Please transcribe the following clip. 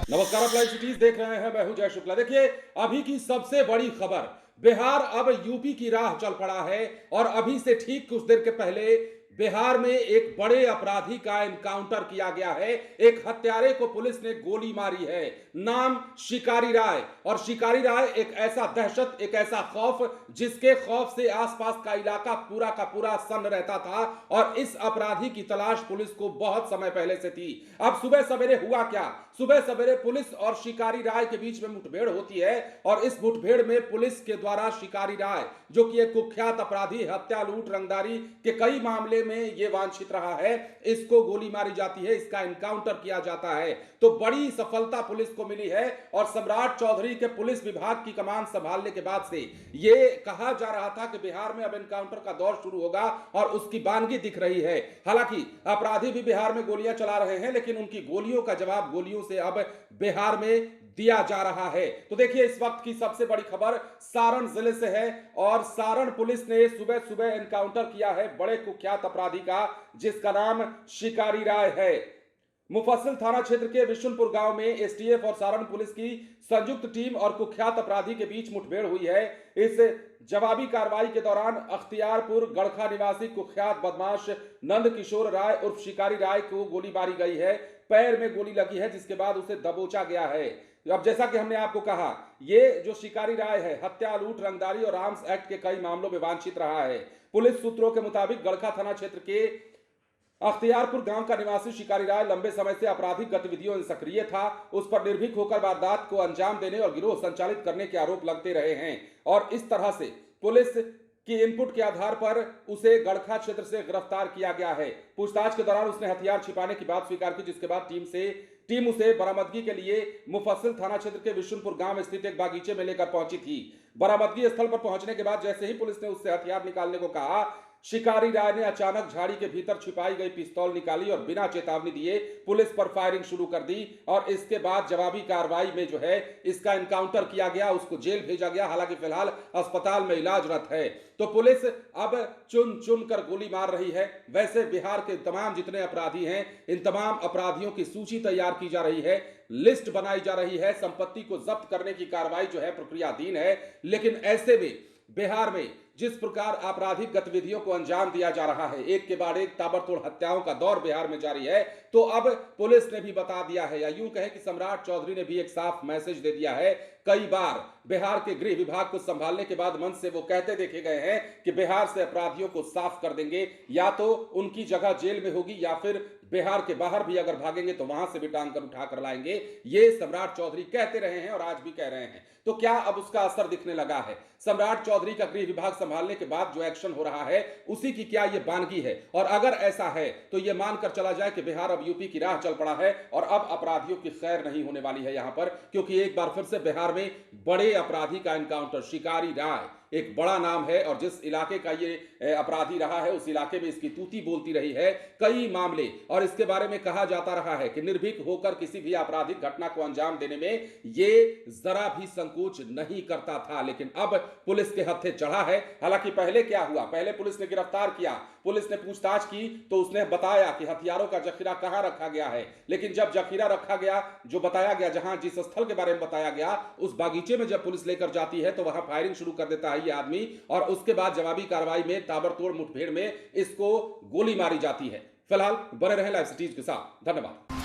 नमस्कार, आप live cities देख रहे हैं। मैं हूं जय शुक्ला। देखिए, अभी की सबसे बड़ी खबर, बिहार अब यूपी की राह चल पड़ा है और अभी से ठीक कुछ देर के पहले बिहार में एक बड़े अपराधी का एनकाउंटर किया गया है। एक हत्यारे को पुलिस ने गोली मारी है। नाम शिकारी राय। और शिकारी राय एक ऐसा दहशत, एक ऐसा खौफ, जिसके खौफ से आसपास का पूरा सन्न रहता था। और इस अपराधी की तलाश पुलिस को बहुत समय पहले से थी। अब सुबह सवेरे हुआ क्या? सुबह सवेरे पुलिस और शिकारी राय के बीच में मुठभेड़ होती है और इस मुठभेड़ में पुलिस के द्वारा शिकारी राय, जो कि एक कुख्यात अपराधी, हत्या, लूट, रंगदारी के कई मामले में ये वांछित रहा है, इसको गोली मारी जाती है, इसका एनकाउंटर किया जाता है। तो बड़ी सफलता पुलिस को मिली है और सम्राट चौधरी के पुलिस विभाग की कमान संभालने के बाद से ये कहा जा रहा था कि बिहार में अब एनकाउंटर का दौर शुरू होगा और उसकी बानगी दिख रही है। हालांकि अपराधी भी बिहार में गोलियां चला रहे हैं, लेकिन उनकी गोलियों का जवाब गोलियों से अब बिहार में दिया जा रहा है। तो देखिए, इस वक्त की सबसे बड़ी खबर सारण जिले से है और सारण पुलिस ने सुबह सुबह एनकाउंटर किया है बड़े कुख्यात अपराधी का, जिसका नाम शिकारी राय है। मुफस्सिल थाना क्षेत्र के विशुनपुर गांव में एसटीएफ और सारण पुलिस की संयुक्त टीम और कुख्यात अपराधी के बीच मुठभेड़ हुई है। इस जवाबी कार्रवाई के दौरान अख्तियारपुर गड़खा निवासी कुख्यात बदमाश नंद किशोर राय उर्फ शिकारी राय को गोली मारी गई है। पैर में गोली लगी है, जिसके बाद उसे दबोचा गया है। अब जैसा कि हमने आपको कहा, ये जो शिकारी राय है, हत्या, लूट, रंगदारी और आर्म्स एक्ट के कई मामलों में वांछित रहा है। पुलिस सूत्रों के मुताबिक गड़खा थाना क्षेत्र के अख्तियारपुर गांव का निवासी शिकारी राय लंबे समय से आपराधिक गतिविधियों में सक्रिय था। उस पर निर्भीक होकर वारदात को अंजाम देने और गिरोह संचालित करने के आरोप लगते रहे हैं और इस तरह से पुलिस की इनपुट के आधार पर उसे गड़खा क्षेत्र से गिरफ्तार किया गया है। पूछताछ के दौरान उसने हथियार छिपाने की बात स्वीकार की, जिसके बाद टीम उसे बरामदगी के लिए मुफस्सिल थाना क्षेत्र के विशुनपुर गांव स्थित एक बागीचे में लेकर पहुंची थी। बरामदगी स्थल पर पहुंचने के बाद जैसे ही पुलिस ने उससे हथियार निकालने को कहा, शिकारी राय ने अचानक झाड़ी के भीतर छिपाई गई पिस्तौल निकाली और बिना चेतावनी दिए पुलिस पर फायरिंग शुरू कर दी और इसके बाद जवाबी कार्रवाई में जो है इसका एनकाउंटर किया गया, उसको जेल भेजा गया। हालांकि फिलहाल अस्पताल में इलाजरत है। तो पुलिस अब चुन चुन कर गोली मार रही है। वैसे बिहार के तमाम जितने अपराधी हैं, इन तमाम अपराधियों की सूची तैयार की जा रही है, लिस्ट बनाई जा रही है, संपत्ति को जब्त करने की कार्रवाई जो है प्रक्रियाधीन है। लेकिन ऐसे में बिहार में जिस प्रकार आपराधिक गतिविधियों को अंजाम दिया जा रहा है, एक के बाद एक ताबड़तोड़ हत्याओं का दौर बिहार में जारी है, तो अब पुलिस ने भी बता दिया है, या यूं कहें कि सम्राट चौधरी ने भी एक साफ मैसेज दे दिया है। कई बार बिहार के गृह विभाग को संभालने के बाद मंच से वो कहते देखे गए हैं कि बिहार से अपराधियों को साफ कर देंगे, या तो उनकी जगह जेल में होगी या फिर बिहार के बाहर भी अगर भागेंगे तो वहां से भी टांग कर उठा कर लाएंगे। ये सम्राट चौधरी कहते रहे हैं और आज भी कह रहे हैं। तो क्या अब उसका असर दिखने लगा है? सम्राट चौधरी का गृह विभाग संभालने के बाद जो एक्शन हो रहा है, उसी की क्या ये बानगी है? और अगर ऐसा है तो ये मानकर चला जाए कि बिहार अब यूपी की राह चल पड़ा है और अब अपराधियों की खैर नहीं होने वाली है यहां पर, क्योंकि एक बार फिर से बिहार में बड़े अपराधी का एनकाउंटर, शिकारी राय एक बड़ा नाम है और जिस इलाके का ये अपराधी रहा है, उस इलाके में इसकी तूती बोलती रही है कई मामले, और इसके बारे में कहा जाता रहा है कि निर्भीक होकर किसी भी आपराधिक घटना को अंजाम देने में ये जरा भी संकोच नहीं करता था। लेकिन अब पुलिस के हत्थे चढ़ा है। हालांकि पहले क्या हुआ? पहले पुलिस ने गिरफ्तार किया, पुलिस ने पूछताछ की तो उसने बताया कि हथियारों का जखीरा कहां रखा गया है। लेकिन जब जखीरा रखा गया, जो बताया गया, जहां जिस स्थल के बारे में बताया गया, उस बागीचे में जब पुलिस लेकर जाती है तो वहां फायरिंग शुरू कर देता है ये आदमी और उसके बाद जवाबी कार्रवाई में ताबड़तोड़ मुठभेड़ में इसको गोली मारी जाती है। फिलहाल बने रहें लाइव सिटीज के साथ। धन्यवाद।